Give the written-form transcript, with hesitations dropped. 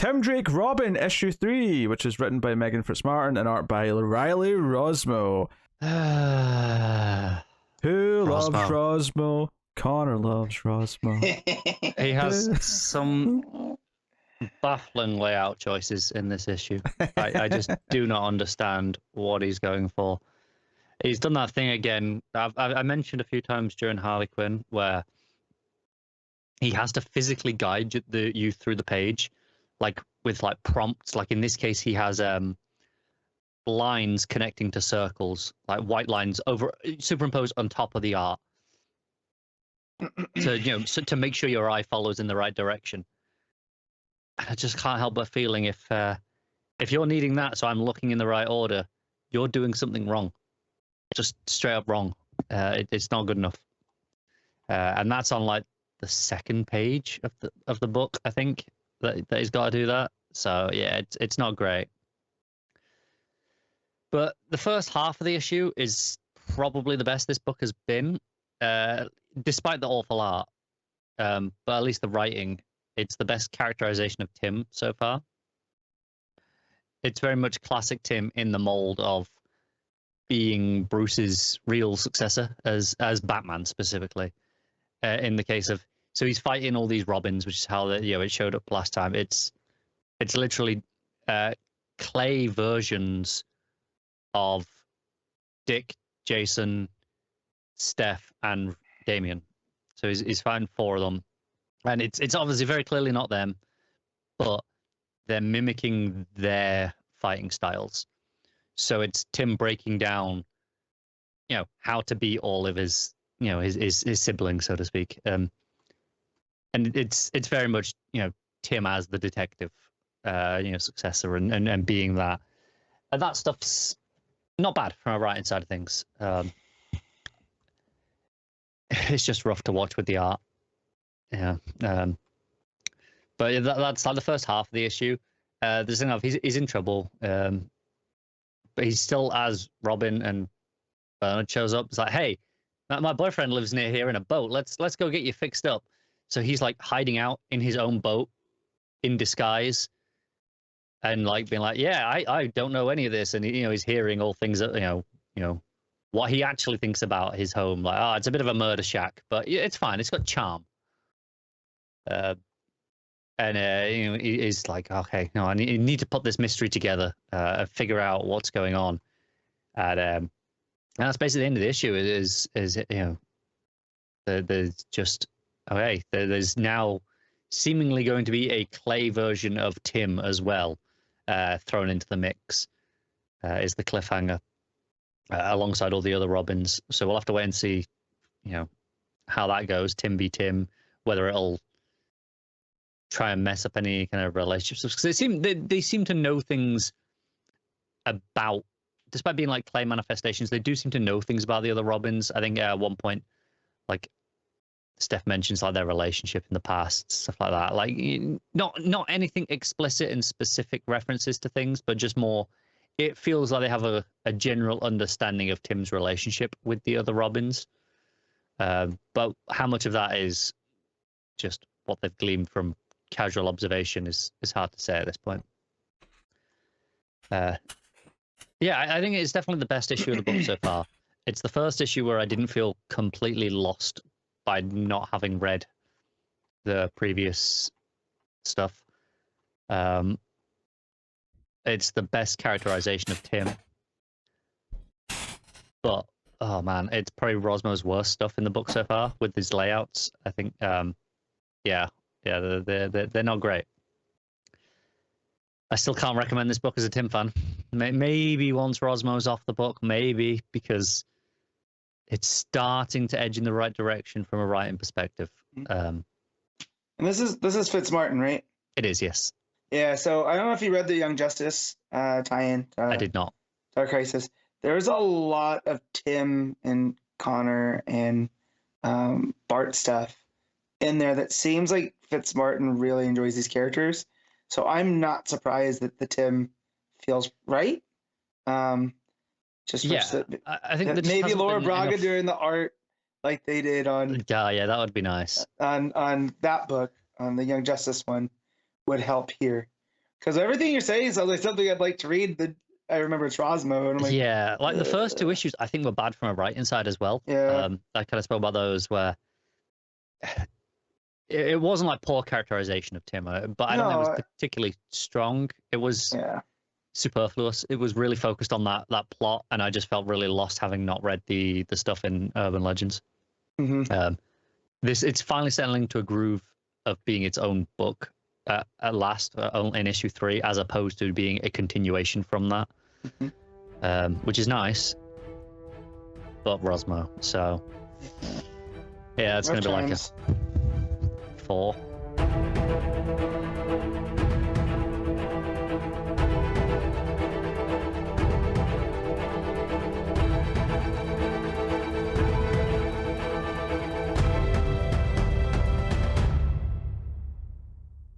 Tim Drake Robin issue 3, which is written by Megan Fitzmartin and art by Riley Rosmo. Who loves Rosmo? Connor loves Rosmo. He has some baffling layout choices in this issue. I just do not understand what he's going for. He's done that thing again. I mentioned a few times during Harley Quinn where he has to physically guide you through the page, like with like prompts. Like in this case, he has lines connecting to circles, like white lines superimposed on top of the art. So to make sure your eye follows in the right direction. And I just can't help but feeling if you're needing that, so I'm looking in the right order, you're doing something wrong, just straight up wrong. It's not good enough, and that's on like the second page of the book, I think, that he's got to do that. So yeah, it's not great. But the first half of the issue is probably the best this book has been. Despite the awful art, but at least the writing, it's the best characterization of Tim so far. It's very much classic Tim in the mold of being Bruce's real successor as Batman specifically. In the case of, so he's fighting all these Robins, which is how it showed up last time. It's literally clay versions of Dick, Jason, Steph, and Damien. So he's found 4 of them, and it's obviously very clearly not them, but they're mimicking their fighting styles. So it's Tim breaking down, how to beat all of his siblings, so to speak. And it's very much Tim as the detective, successor, and being that, and that stuff's not bad from a writing side of things. It's just rough to watch with the art. Yeah. But that's like the first half of the issue. There's enough. He's in trouble. But he's still as Robin, and Bernard shows up. It's like, hey, my boyfriend lives near here in a boat. Let's go get you fixed up. So he's like hiding out in his own boat in disguise, and like being like, yeah, I don't know any of this, and he's hearing all things that what he actually thinks about his home. Like, it's a bit of a murder shack, but it's fine. It's got charm. He's like, okay, no, I need to put this mystery together, figure out what's going on, and that's basically the end of the issue. There's just there's now seemingly going to be a clay version of Tim as well, thrown into the mix. Is the cliffhanger. Alongside all the other Robins, so we'll have to wait and see, how that goes. Tim v Tim, whether it'll try and mess up any kind of relationships, because they seem to know things about, despite being like clay manifestations, they do seem to know things about the other Robins. I think at one point, like Steph mentions like their relationship in the past, stuff like that. Like not anything explicit and specific references to things, but just more. It feels like they have a general understanding of Tim's relationship with the other Robins. But how much of that is just what they've gleaned from casual observation is hard to say at this point. I think it's definitely the best issue of the book so far. It's the first issue where I didn't feel completely lost by not having read the previous stuff. It's the best characterization of Tim. But, oh man, it's probably Rosmo's worst stuff in the book so far with his layouts. I think, they're not great. I still can't recommend this book as a Tim fan. Maybe once Rosmo's off the book, maybe, because it's starting to edge in the right direction from a writing perspective. And this is Fitzmartin, right? It is, yes. Yeah, so I don't know if you read the Young Justice tie-in. I did not. Dark Crisis. There's a lot of Tim and Connor and Bart stuff in there that seems like Fitzmartin really enjoys these characters. So I'm not surprised that the Tim feels right. I think that maybe Laura Braga doing the art like they did on. Yeah, that would be nice. On that book, on the Young Justice one, would help here. Because everything you're saying sounds like something I'd like to read. I remember it's Rosmo, and I'm like, yeah, like the first two issues, I think were bad from a writing side as well. Yeah. I kind of spoke about those where it wasn't like poor characterization of Tim, but I don't think it was particularly strong. It was superfluous. It was really focused on that plot, and I just felt really lost having not read the stuff in Urban Legends. Mm-hmm. It's finally settling to a groove of being its own book at last in issue 3, as opposed to being a continuation from that, which is nice. But Rosmo, so yeah, it's going to be like a 4.